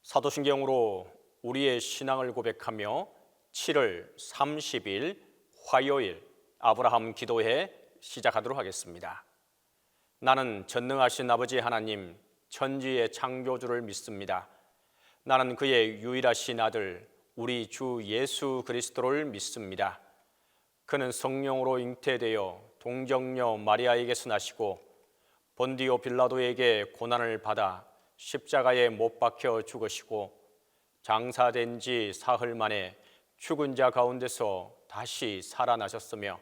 사도신경으로 우리의 신앙을 고백하며 7월 30일 화요일 아브라함 기도회 시작하도록 하겠습니다. 나는 전능하신 아버지 하나님 천지의 창조주를 믿습니다. 나는 그의 유일하신 아들 우리 주 예수 그리스도를 믿습니다. 그는 성령으로 잉태되어 동정녀 마리아에게서 나시고 본디오 빌라도에게 고난을 받아 십자가에 못 박혀 죽으시고 장사된 지 사흘 만에 죽은 자 가운데서 다시 살아나셨으며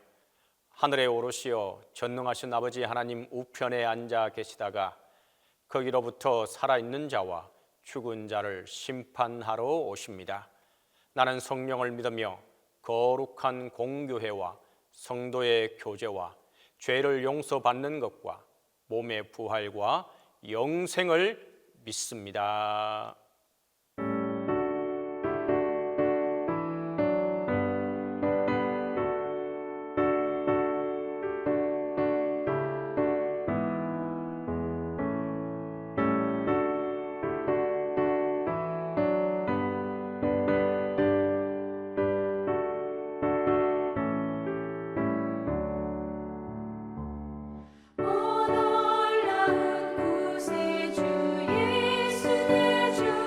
하늘에 오르시어 전능하신 아버지 하나님 우편에 앉아 계시다가 거기로부터 살아있는 자와 죽은 자를 심판하러 오십니다. 나는 성령을 믿으며 거룩한 공교회와 성도의 교제와 죄를 용서받는 것과 몸의 부활과 영생을 믿습니다. 먼 놀라운 구세주 예수 내 주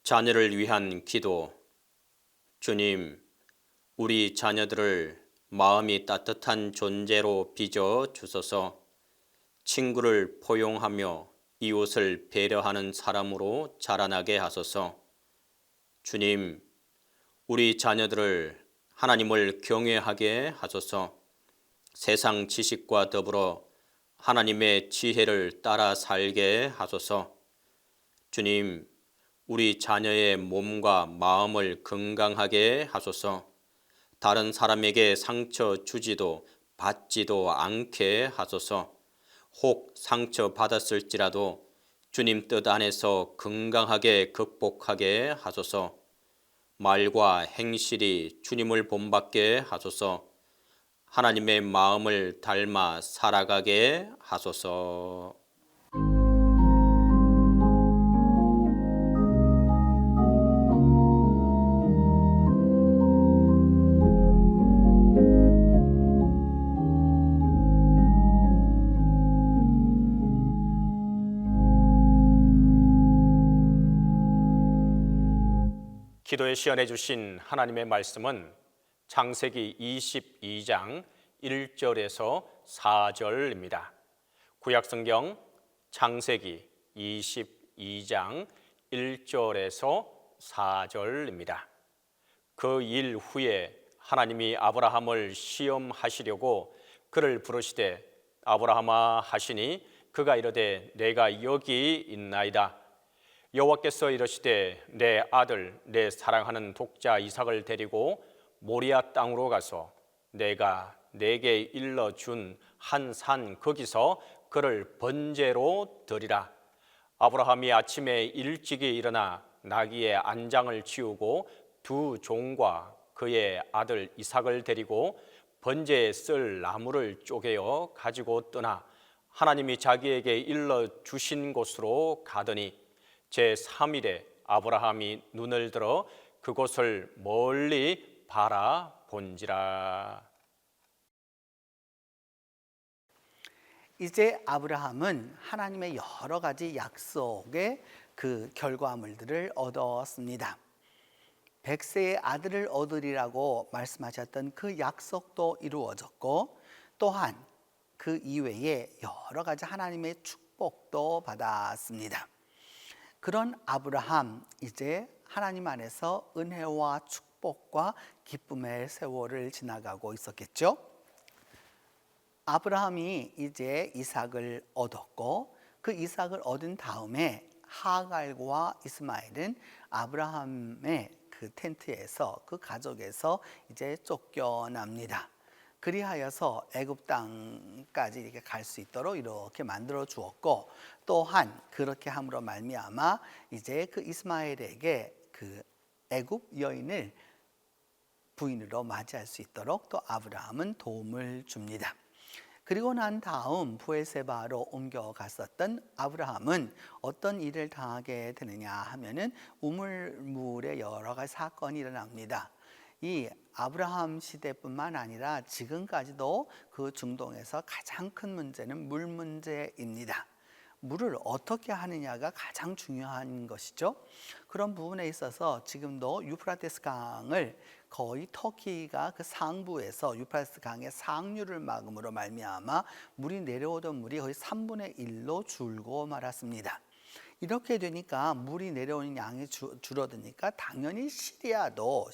자녀를 위한 기도. 주님, 우리 자녀들을 마음이 따뜻한 존재로 빚어 주소서. 친구를 포용하며 이웃을 배려하는 사람으로 자라나게 하소서. 주님, 우리 자녀들을 하나님을 경외하게 하소서. 세상 지식과 더불어 하나님의 지혜를 따라 살게 하소서. 주님, 우리 자녀의 몸과 마음을 건강하게 하소서. 다른 사람에게 상처 주지도 받지도 않게 하소서. 혹 상처 받았을지라도 주님 뜻 안에서 건강하게 극복하게 하소서. 말과 행실이 주님을 본받게 하소서. 하나님의 마음을 닮아 살아가게 하소서. 기도에 시연해 주신 하나님의 말씀은 창세기 22장 1절에서 4절입니다. 구약성경 창세기 22장 1절에서 4절입니다. 그 일 후에 하나님이 아브라함을 시험하시려고 그를 부르시되 아브라함아 하시니 그가 이르되 내가 여기 있나이다. 여호와께서 이르시되 내 아들 내 사랑하는 독자 이삭을 데리고 모리아 땅으로 가서 내가 내게 일러준 한 산 거기서 그를 번제로 드리라. 아브라함이 아침에 일찍이 일어나 나귀의 안장을 치우고 두 종과 그의 아들 이삭을 데리고 번제에 쓸 나무를 쪼개어 가지고 떠나 하나님이 자기에게 일러주신 곳으로 가더니 제3일에 아브라함이 눈을 들어 그곳을 멀리 바라본지라. 이제 아브라함은 하나님의 여러 가지 약속의 그 결과물들을 얻었습니다. 100세의 아들을 얻으리라고 말씀하셨던 그 약속도 이루어졌고, 또한 그 이외에 여러 가지 하나님의 축복도 받았습니다. 그런 아브라함, 이제 하나님 안에서 은혜와 축복과 기쁨의 세월을 지나가고 있었겠죠. 아브라함이 이제 이삭을 얻었고, 그 이삭을 얻은 다음에 하갈과 이스마엘은 아브라함의 그 텐트에서, 그 가족에서 이제 쫓겨납니다. 그리하여서 애굽 땅까지 이렇게 갈 수 있도록 이렇게 만들어 주었고, 또한 그렇게 함으로 말미암아 이제 그 이스마엘에게 그 애굽 여인을 부인으로 맞이할 수 있도록 또 아브라함은 도움을 줍니다. 그리고 난 다음 부엘세바로 옮겨갔었던 아브라함은 어떤 일을 당하게 되느냐 하면은 우물물의 여러 가지 사건이 일어납니다. 이 아브라함 시대뿐만 아니라 지금까지도 그 중동에서 가장 큰 문제는 물 문제입니다. 물을 어떻게 하느냐가 가장 중요한 것이죠. 그런 부분에 있어서 지금도 유프라테스 강을 거의 터키가 그 상부에서 유프라테스 강의 상류를 막음으로 말미암아 물이 내려오던 물이 거의 3분의 1로 줄고 말았습니다. 이렇게 되니까 물이 내려오는 양이 줄어드니까 당연히 시리아도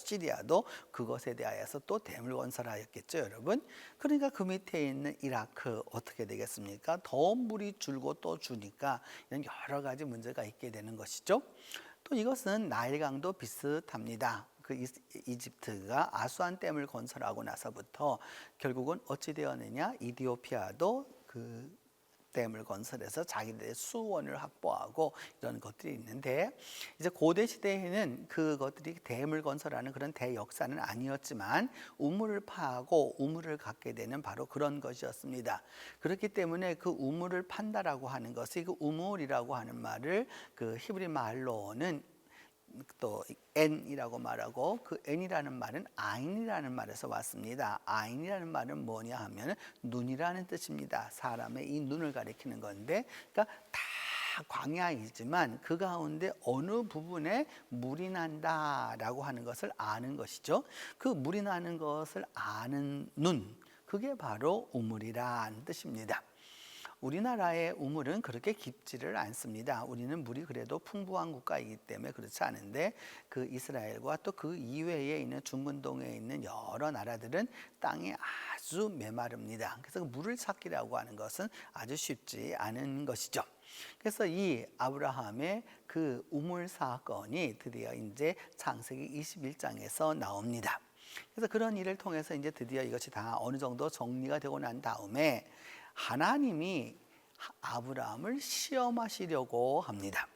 그것에 대하여서 또 댐을 건설하였겠죠, 여러분. 그러니까 그 밑에 있는 이라크 어떻게 되겠습니까? 더 물이 줄고 또 주니까 이런 여러 가지 문제가 있게 되는 것이죠. 또 이것은 나일강도 비슷합니다. 그 이집트가 아수안 댐을 건설하고 나서부터 결국은 어찌 되었느냐? 이디오피아도 그 댐을 건설해서 자기들의 수원을 확보하고 이런 것들이 있는데, 이제 고대 시대에는 그것들이 댐을 건설하는 그런 대역사는 아니었지만 우물을 파고 우물을 갖게 되는 바로 그런 것이었습니다. 그렇기 때문에 그 우물을 판다라고 하는 것이, 그 우물이라고 하는 말을 그 히브리 말로는 또 N이라고 말하고, 그 N이라는 말은 아인이라는 말에서 왔습니다. 아인이라는 말은 뭐냐 하면 눈이라는 뜻입니다. 사람의 이 눈을 가리키는 건데, 그러니까 다 광야이지만 그 가운데 어느 부분에 물이 난다라고 하는 것을 아는 것이죠. 그 물이 나는 것을 아는 눈, 그게 바로 우물이란 뜻입니다. 우리나라의 우물은 그렇게 깊지를 않습니다. 우리는 물이 그래도 풍부한 국가이기 때문에 그렇지 않은데 그 이스라엘과 또 그 이외에 있는 중근동에 있는 여러 나라들은 땅이 아주 메마릅니다. 그래서 그 물을 찾기라고 하는 것은 아주 쉽지 않은 것이죠. 그래서 이 아브라함의 그 우물 사건이 드디어 이제 창세기 21장에서 나옵니다. 그래서 그런 일을 통해서 이제 드디어 이것이 다 어느 정도 정리가 되고 난 다음에 하나님이 아브라함을 시험하시려고 합니다.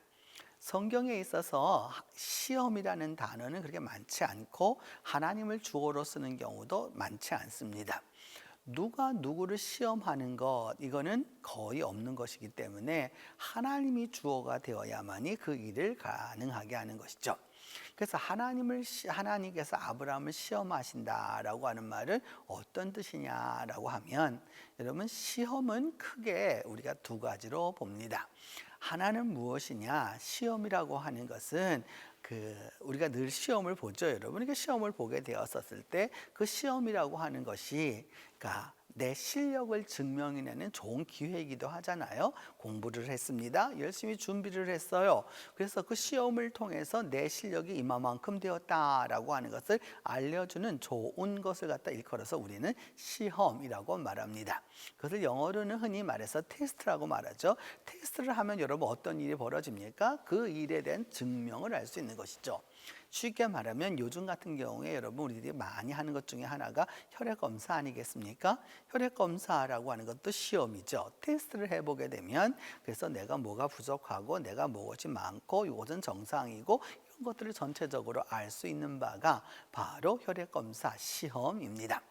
성경에 있어서 시험이라는 단어는 그렇게 많지 않고 하나님을 주어로 쓰는 경우도 많지 않습니다. 누가 누구를 시험하는 것, 이거는 거의 없는 것이기 때문에 하나님이 주어가 되어야만이 그 일을 가능하게 하는 것이죠. 그래서 하나님께서 아브라함을 시험하신다라고 하는 말은 어떤 뜻이냐라고 하면, 여러분, 시험은 크게 우리가 두 가지로 봅니다. 하나는 무엇이냐? 시험이라고 하는 것은 우리가 늘 시험을 보죠, 여러분. 그러니까 시험을 보게 되었을 때 그 시험이라고 하는 것이, 그러니까 내 실력을 증명해내는 좋은 기회이기도 하잖아요. 공부를 했습니다. 열심히 준비를 했어요. 그래서 그 시험을 통해서 내 실력이 이만큼 되었다라고 하는 것을 알려주는 좋은 것을 갖다 일컬어서 우리는 시험이라고 말합니다. 그것을 영어로는 흔히 말해서 테스트라고 말하죠. 테스트를 하면 여러분 어떤 일이 벌어집니까? 그 일에 대한 증명을 알 수 있는 것이죠. 쉽게 말하면 요즘 같은 경우에 여러분 우리들이 많이 하는 것 중에 하나가 혈액 검사 아니겠습니까? 혈액 검사라고 하는 것도 시험이죠. 테스트를 해보게 되면, 그래서 내가 뭐가 부족하고 내가 무엇이 많고 이것은 정상이고 이런 것들을 전체적으로 알 수 있는 바가 바로 혈액 검사 시험입니다.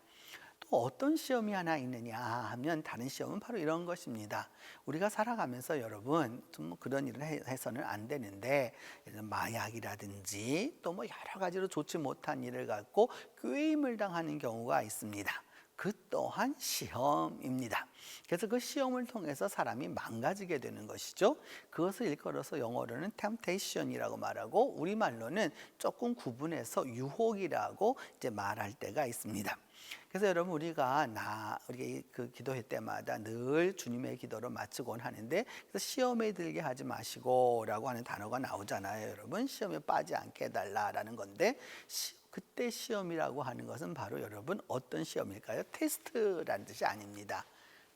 또 어떤 시험이 하나 있느냐 하면, 다른 시험은 바로 이런 것입니다. 우리가 살아가면서 여러분 좀 그런 일을 해서는 안 되는데, 마약이라든지 또 뭐 여러 가지로 좋지 못한 일을 갖고 꾀임을 당하는 경우가 있습니다. 그 또한 시험입니다. 그래서 그 시험을 통해서 사람이 망가지게 되는 것이죠. 그것을 일컬어서 영어로는 temptation이라고 말하고, 우리말로는 조금 구분해서 유혹이라고 이제 말할 때가 있습니다. 그래서 여러분 우리가 그 기도회 때마다 늘 주님의 기도로 마치곤 하는데, 그래서 시험에 들게 하지 마시고라고 하는 단어가 나오잖아요. 여러분, 시험에 빠지 않게 해달라라는 건데, 그때 시험이라고 하는 것은 바로 여러분 어떤 시험일까요? 테스트라는 뜻이 아닙니다.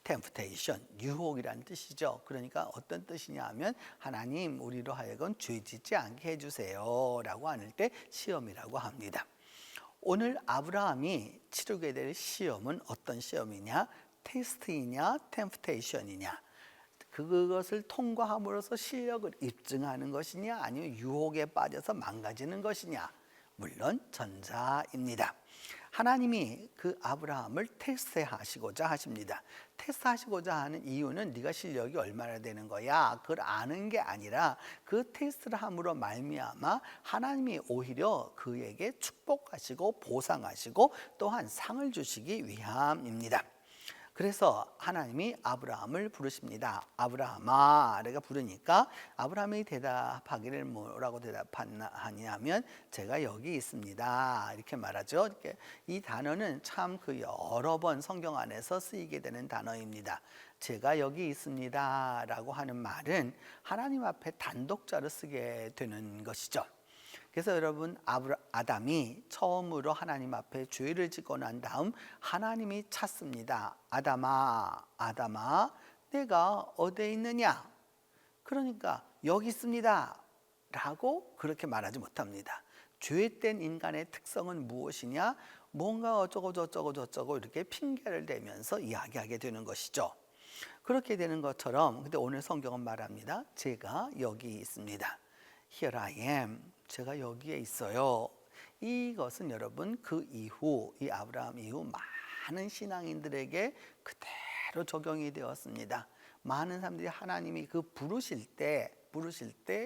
temptation, 유혹이라는 뜻이죠. 그러니까 어떤 뜻이냐 하면, 하나님 우리로 하여금 죄 짓지 않게 해주세요 라고 하는 때 시험이라고 합니다. 오늘 아브라함이 치르게 될 시험은 어떤 시험이냐? 테스트이냐? 템프테이션이냐? 그것을 통과함으로써 실력을 입증하는 것이냐? 아니면 유혹에 빠져서 망가지는 것이냐? 물론 전자입니다. 하나님이 그 아브라함을 테스트하시고자 하십니다. 테스트하시고자 하는 이유는 네가 실력이 얼마나 되는 거야, 그걸 아는 게 아니라, 그 테스트를 함으로 말미암아 하나님이 오히려 그에게 축복하시고 보상하시고 또한 상을 주시기 위함입니다. 그래서 하나님이 아브라함을 부르십니다. 아브라함아, 내가 부르니까 아브라함이 대답하기를 뭐라고 대답하냐면, 제가 여기 있습니다 이렇게 말하죠. 이 단어는 참 여러 번 성경 안에서 쓰이게 되는 단어입니다. 제가 여기 있습니다 라고 하는 말은 하나님 앞에 단독자로 쓰게 되는 것이죠. 그래서 여러분, 아담이 처음으로 하나님 앞에 죄를 짓고 난 다음 하나님이 찾습니다. 아담아, 아담아, 내가 어디에 있느냐? 그러니까 여기 있습니다 라고 그렇게 말하지 못합니다. 죄된 인간의 특성은 무엇이냐? 뭔가 어쩌고 저쩌고 저쩌고 이렇게 핑계를 대면서 이야기하게 되는 것이죠. 그렇게 되는 것처럼, 근데 오늘 성경은 말합니다. 제가 여기 있습니다. Here I am. 제가 여기에 있어요. 이것은 여러분 그 이후, 이 아브라함 이후 많은 신앙인들에게 그대로 적용이 되었습니다. 많은 사람들이 하나님이 부르실 때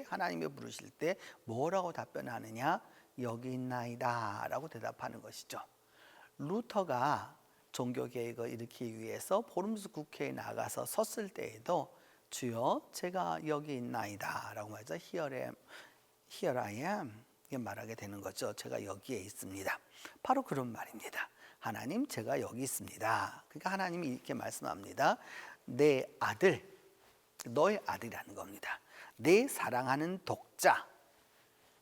하나님이 부르실 때 뭐라고 답변하느냐? 여기 있나이다 라고 대답하는 것이죠. 루터가 종교개혁을 일으키기 위해서 포름스 국회에 나가서 섰을 때에도 주여 제가 여기 있나이다 라고 말하죠. Here I am 이렇게 말하게 되는 거죠. 제가 여기에 있습니다. 바로 그런 말입니다. 하나님 제가 여기 있습니다. 그러니까 하나님이 이렇게 말씀합니다. 내 아들, 너의 아들이라는 겁니다. 내 사랑하는 독자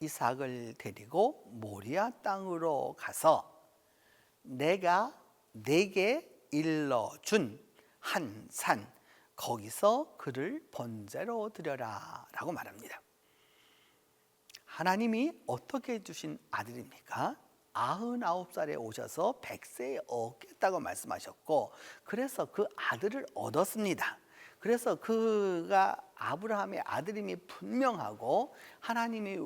이삭을 데리고 모리아 땅으로 가서 내가 내게 일러준 한 산 거기서 그를 번제로 드려라 라고 말합니다. 하나님이 어떻게 주신 아들입니까? 99살에 오셔서 100세에 얻겠다고 말씀하셨고 그래서 그 아들을 얻었습니다. 그래서 그가 아브라함의 아들임이 분명하고 하나님이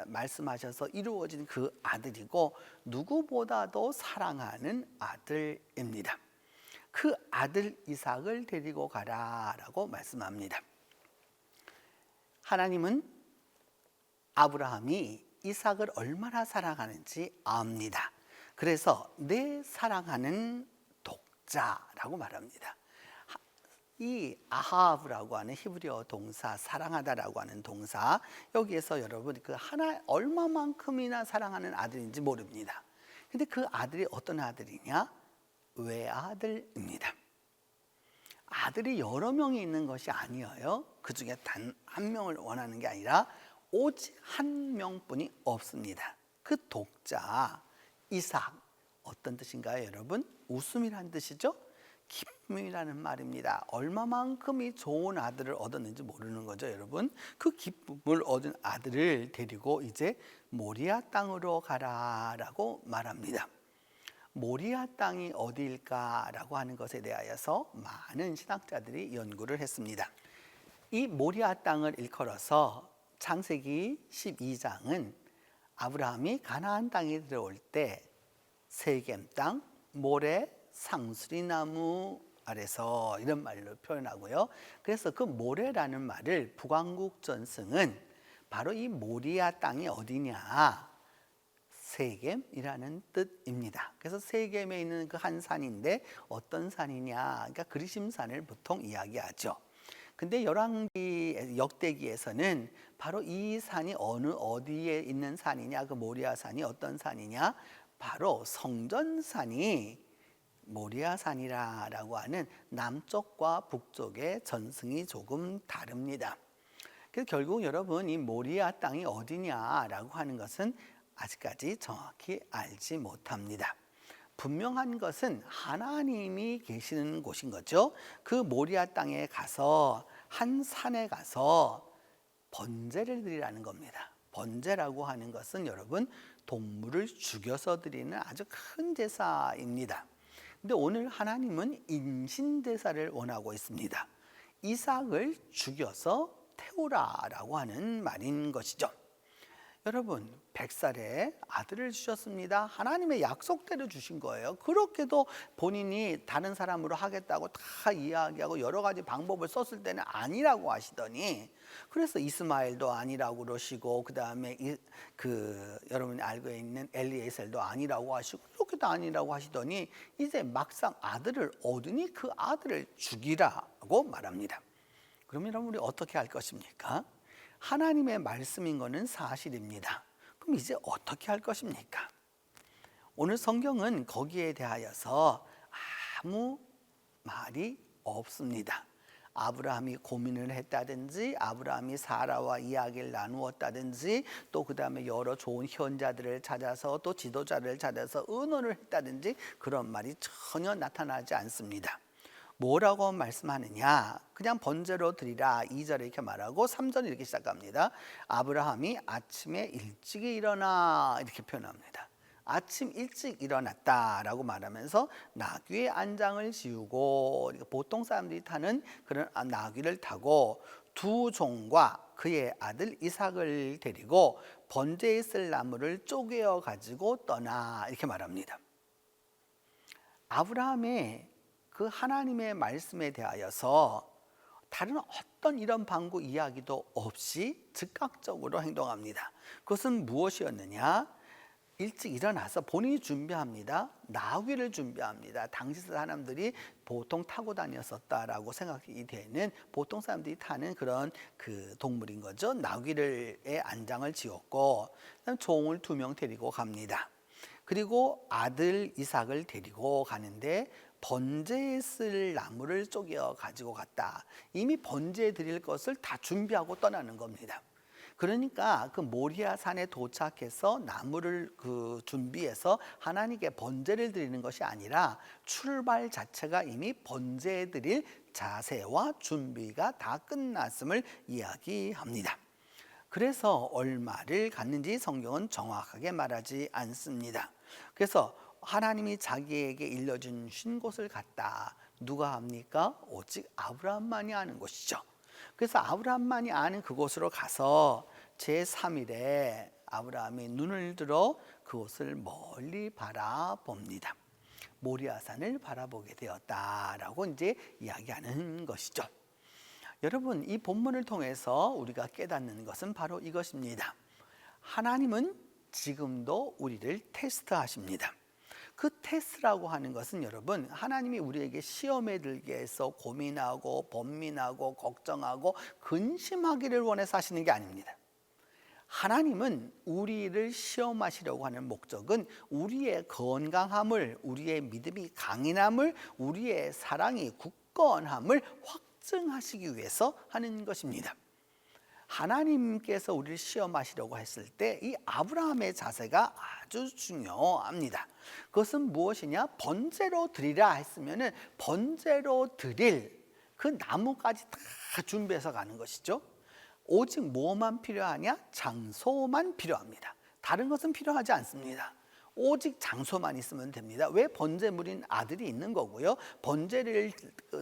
말씀하셔서 이루어진 그 아들이고 누구보다도 사랑하는 아들입니다. 그 아들 이삭을 데리고 가라라고 말씀합니다. 하나님은 아브라함이 이삭을 얼마나 사랑하는지 압니다. 그래서 내 사랑하는 독자라고 말합니다. 이 아하브라고 하는 히브리어 동사, 사랑하다라고 하는 동사, 여기에서 여러분 그 하나 얼마만큼이나 사랑하는 아들인지 모릅니다. 근데 그 아들이 어떤 아들이냐? 외아들입니다. 아들이 여러 명이 있는 것이 아니에요. 그 중에 단 한 명을 원하는 게 아니라 오직 한 명뿐이 없습니다. 그 독자 이삭 어떤 뜻인가요, 여러분? 웃음이란 뜻이죠. 기쁨이라는 말입니다. 얼마만큼이 좋은 아들을 얻었는지 모르는 거죠, 여러분. 그 기쁨을 얻은 아들을 데리고 이제 모리아 땅으로 가라라고 말합니다. 모리아 땅이 어디일까라고 하는 것에 대하여서 많은 신학자들이 연구를 했습니다. 이 모리아 땅을 일컬어서 창세기 12장은 아브라함이 가나안 땅에 들어올 때 세겜 땅, 모래, 상수리나무 아래서 이런 말로 표현하고요. 그래서 그 모래라는 말을 북왕국 전승은 바로 이 모리아 땅이 어디냐? 세겜이라는 뜻입니다. 그래서 세겜에 있는 그 한 산인데 어떤 산이냐? 그러니까 그리심산을 보통 이야기하죠. 근데 열왕기 역대기에서는 바로 이 산이 어디에 있는 산이냐? 그 모리아 산이 어떤 산이냐? 바로 성전산이 모리아산이라고 하는 남쪽과 북쪽의 전승이 조금 다릅니다. 그래서 결국 여러분 이 모리아 땅이 어디냐라고 하는 것은 아직까지 정확히 알지 못합니다. 분명한 것은 하나님이 계시는 곳인 거죠. 그 모리아 땅에 가서 한 산에 가서 번제를 드리라는 겁니다. 번제라고 하는 것은 여러분 동물을 죽여서 드리는 아주 큰 제사입니다. 근데 오늘 하나님은 인신제사를 원하고 있습니다. 이삭을 죽여서 태우라라고 하는 말인 것이죠. 여러분 100살에 아들을 주셨습니다. 하나님의 약속대로 주신 거예요. 그렇게도 본인이 다른 사람으로 하겠다고 다 이야기하고 여러 가지 방법을 썼을 때는 아니라고 하시더니 그래서 이스마엘도 아니라고 그러시고 그 다음에 여러분이 알고 있는 엘리에셀도 아니라고 하시고 이렇게도 아니라고 하시더니 이제 막상 아들을 얻으니 그 아들을 죽이라고 말합니다. 그러면 여러분 우리 어떻게 할 것입니까? 하나님의 말씀인 것은 사실입니다. 그럼 이제 어떻게 할 것입니까? 오늘 성경은 거기에 대하여서 아무 말이 없습니다. 아브라함이 고민을 했다든지 아브라함이 사라와 이야기를 나누었다든지 또 그 다음에 여러 좋은 현자들을 찾아서 또 지도자를 찾아서 의논을 했다든지 그런 말이 전혀 나타나지 않습니다. 뭐라고 말씀하느냐? 그냥 번제로 드리라 2절에 이렇게 말하고 3절에 이렇게 시작합니다. 아브라함이 아침에 일찍 일어나 이렇게 표현합니다. 아침 일찍 일어났다라고 말하면서 나귀의 안장을 지우고 보통 사람들이 타는 그런 나귀를 타고 두 종과 그의 아들 이삭을 데리고 번제에 쓸 나무를 쪼개어 가지고 떠나 이렇게 말합니다. 아브라함의 그 하나님의 말씀에 대하여서 다른 어떤 이런 방구 이야기도 없이 즉각적으로 행동합니다. 그것은 무엇이었느냐? 일찍 일어나서 본인이 준비합니다. 나귀를 준비합니다. 당시 사람들이 보통 타고 다녔었다라고 생각이 되는, 보통 사람들이 타는 그런 그 동물인 거죠. 나귀의 안장을 지었고, 그다음 종을 2명 데리고 갑니다. 그리고 아들 이삭을 데리고 가는데 번제에 쓸 나무를 쪼개어 가지고 갔다. 이미 번제에 드릴 것을 다 준비하고 떠나는 겁니다. 그러니까 그 모리아 산에 도착해서 나무를 준비해서 하나님께 번제를 드리는 것이 아니라 출발 자체가 이미 번제에 드릴 자세와 준비가 다 끝났음을 이야기합니다. 그래서 얼마를 갔는지 성경은 정확하게 말하지 않습니다. 그래서 하나님이 자기에게 일러주신 곳을 갔다. 누가 합니까? 오직 아브라함만이 아는 곳이죠. 그래서 아브라함만이 아는 그곳으로 가서 제3일에 아브라함이 눈을 들어 그곳을 멀리 바라봅니다. 모리아산을 바라보게 되었다라고 이제 이야기하는 것이죠. 여러분, 이 본문을 통해서 우리가 깨닫는 것은 바로 이것입니다. 하나님은 지금도 우리를 테스트하십니다. 그 테스트라고 하는 것은 여러분, 하나님이 우리에게 시험에 들게 해서 고민하고 번민하고 걱정하고 근심하기를 원해서 하시는 게 아닙니다. 하나님은 우리를 시험하시려고 하는 목적은 우리의 건강함을, 우리의 믿음이 강인함을, 우리의 사랑이 굳건함을 확증하시기 위해서 하는 것입니다. 하나님께서 우리를 시험하시려고 했을 때 이 아브라함의 자세가 아주 중요합니다. 그것은 무엇이냐? 번제로 드리라 했으면은 번제로 드릴 그 나무까지 다 준비해서 가는 것이죠. 오직 뭐만 필요하냐? 장소만 필요합니다. 다른 것은 필요하지 않습니다. 오직 장소만 있으면 됩니다. 왜? 번제물인 아들이 있는 거고요. 번제를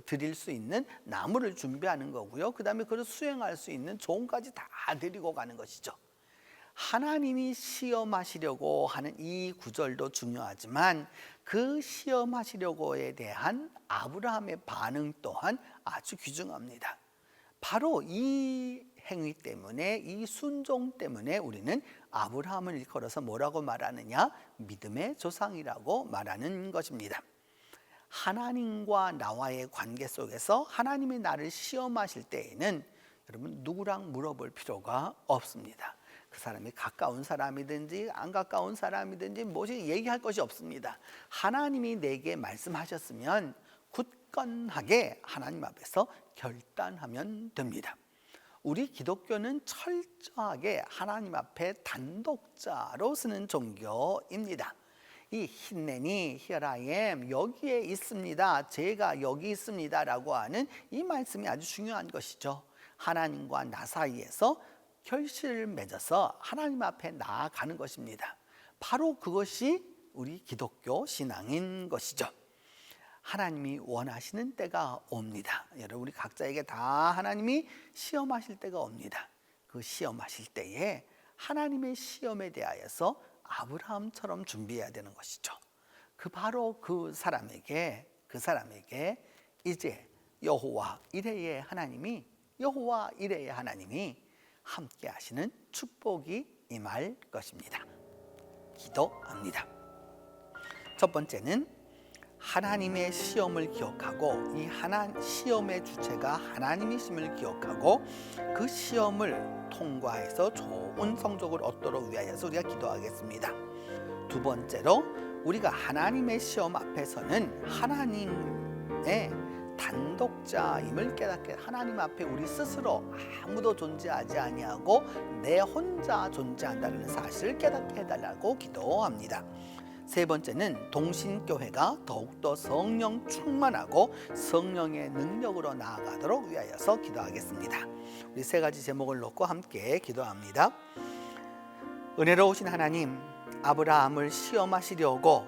드릴 수 있는 나무를 준비하는 거고요. 그 다음에 그걸 수행할 수 있는 종까지 다 드리고 가는 것이죠. 하나님이 시험하시려고 하는 이 구절도 중요하지만 그 시험하시려고에 대한 아브라함의 반응 또한 아주 귀중합니다. 바로 이 행위 때문에, 이 순종 때문에 우리는 아브라함을 일컬어서 뭐라고 말하느냐? 믿음의 조상이라고 말하는 것입니다. 하나님과 나와의 관계 속에서 하나님이 나를 시험하실 때에는 여러분 누구랑 물어볼 필요가 없습니다. 그 사람이 가까운 사람이든지 안 가까운 사람이든지 무엇이 얘기할 것이 없습니다. 하나님이 내게 말씀하셨으면 굳건하게 하나님 앞에서 결단하면 됩니다. 우리 기독교는 철저하게 하나님 앞에 단독자로 쓰는 종교입니다. 이 힌내니 here I am, 여기에 있습니다, 제가 여기 있습니다 라고 하는 이 말씀이 아주 중요한 것이죠. 하나님과 나 사이에서 결실을 맺어서 하나님 앞에 나아가는 것입니다. 바로 그것이 우리 기독교 신앙인 것이죠. 하나님이 원하시는 때가 옵니다. 여러분, 우리 각자에게 다 하나님이 시험하실 때가 옵니다. 그 시험하실 때에 하나님의 시험에 대하여서 아브라함처럼 준비해야 되는 것이죠. 바로 그 사람에게 이제 여호와 이레의 하나님이 함께 하시는 축복이 임할 것입니다. 기도합니다. 첫 번째는 하나님의 시험을 기억하고, 이 시험의 주체가 하나님이심을 기억하고 그 시험을 통과해서 좋은 성적을 얻도록 위하여서 우리가 기도하겠습니다. 두 번째로, 우리가 하나님의 시험 앞에서는 하나님의 단독자임을 깨닫게, 하나님 앞에 우리 스스로 아무도 존재하지 아니하고 내 혼자 존재한다는 사실을 깨닫게 해달라고 기도합니다. 세 번째는 동신교회가 더욱더 성령 충만하고 성령의 능력으로 나아가도록 위하여서 기도하겠습니다. 우리 세 가지 제목을 놓고 함께 기도합니다. 은혜로우신 하나님, 아브라함을 시험하시려고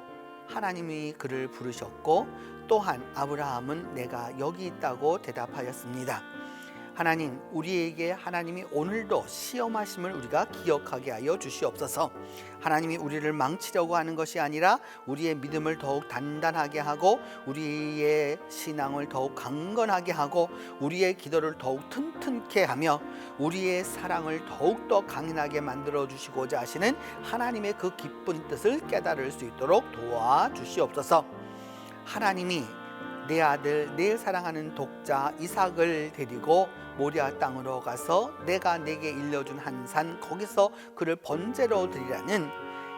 하나님이 그를 부르셨고, 또한 아브라함은 내가 여기 있다고 대답하였습니다. 하나님, 우리에게 하나님이 오늘도 시험하심을 우리가 기억하게 하여 주시옵소서. 하나님이 우리를 망치려고 하는 것이 아니라 우리의 믿음을 더욱 단단하게 하고 우리의 신앙을 더욱 강건하게 하고 우리의 기도를 더욱 튼튼케 하며 우리의 사랑을 더욱더 강인하게 만들어 주시고자 하시는 하나님의 그 기쁜 뜻을 깨달을 수 있도록 도와주시옵소서. 하나님이 내 아들, 내 사랑하는 독자 이삭을 데리고 모리아 땅으로 가서 내가 내게 일러준 한 산 거기서 그를 번제로 드리라는,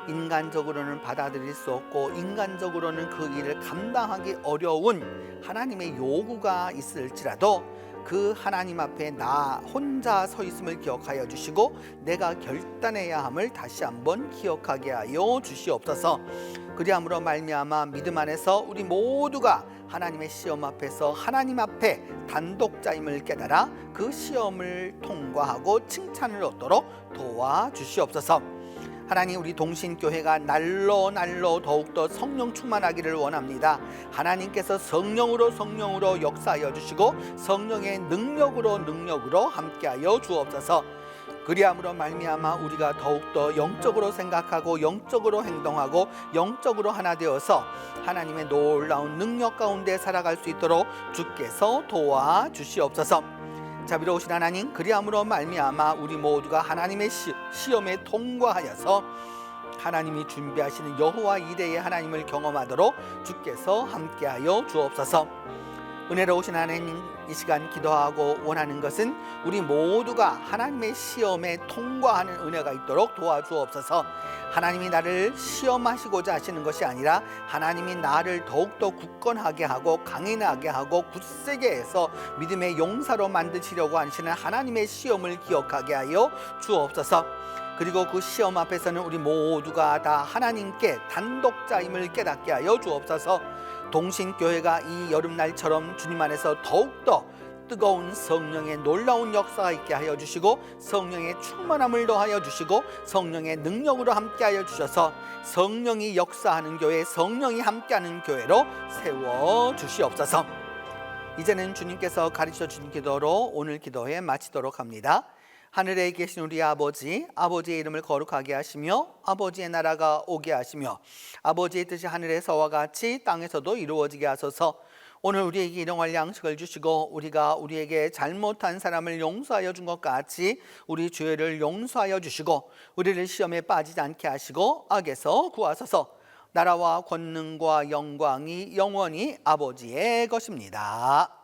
인간적으로는 받아들일 수 없고 인간적으로는 그 일을 감당하기 어려운 하나님의 요구가 있을지라도 그 하나님 앞에 나 혼자 서 있음을 기억하여 주시고 내가 결단해야 함을 다시 한번 기억하게 하여 주시옵소서. 그리함으로 말미암아 믿음 안에서 우리 모두가 하나님의 시험 앞에서 하나님 앞에 단독자임을 깨달아 그 시험을 통과하고 칭찬을 얻도록 도와주시옵소서. 하나님, 우리 동신교회가 날로 더욱더 성령 충만하기를 원합니다. 하나님께서 성령으로 역사하여 주시고 성령의 능력으로 함께하여 주옵소서. 그리함으로 말미암아 우리가 더욱더 영적으로 생각하고 영적으로 행동하고 영적으로 하나 되어서 하나님의 놀라운 능력 가운데 살아갈 수 있도록 주께서 도와주시옵소서. 자비로우신 하나님, 그리함으로 말미암아 우리 모두가 하나님의 시험에 통과하여서 하나님이 준비하시는 여호와 이레의 하나님을 경험하도록 주께서 함께하여 주옵소서. 은혜로우신 하나님, 이 시간 기도하고 원하는 것은 우리 모두가 하나님의 시험에 통과하는 은혜가 있도록 도와주옵소서. 하나님이 나를 시험하시고자 하시는 것이 아니라 하나님이 나를 더욱더 굳건하게 하고 강인하게 하고 굳세게 해서 믿음의 용사로 만드시려고 하시는 하나님의 시험을 기억하게 하여 주옵소서. 그리고 그 시험 앞에서는 우리 모두가 다 하나님께 단독자임을 깨닫게 하여 주옵소서. 동신교회가 이 여름날처럼 주님 안에서 더욱더 뜨거운 성령의 놀라운 역사가 있게 하여 주시고 성령의 충만함을 더하여 주시고 성령의 능력으로 함께하여 주셔서 성령이 역사하는 교회, 성령이 함께하는 교회로 세워 주시옵소서. 이제는 주님께서 가르쳐 주신 기도로 오늘 기도회 마치도록 합니다. 하늘에 계신 우리 아버지, 아버지의 이름을 거룩하게 하시며 아버지의 나라가 오게 하시며 아버지의 뜻이 하늘에서와 같이 땅에서도 이루어지게 하소서. 오늘 우리에게 일용할 양식을 주시고 우리가 우리에게 잘못한 사람을 용서하여 준 것 같이 우리 죄를 용서하여 주시고 우리를 시험에 빠지지 않게 하시고 악에서 구하소서. 나라와 권능과 영광이 영원히 아버지의 것입니다.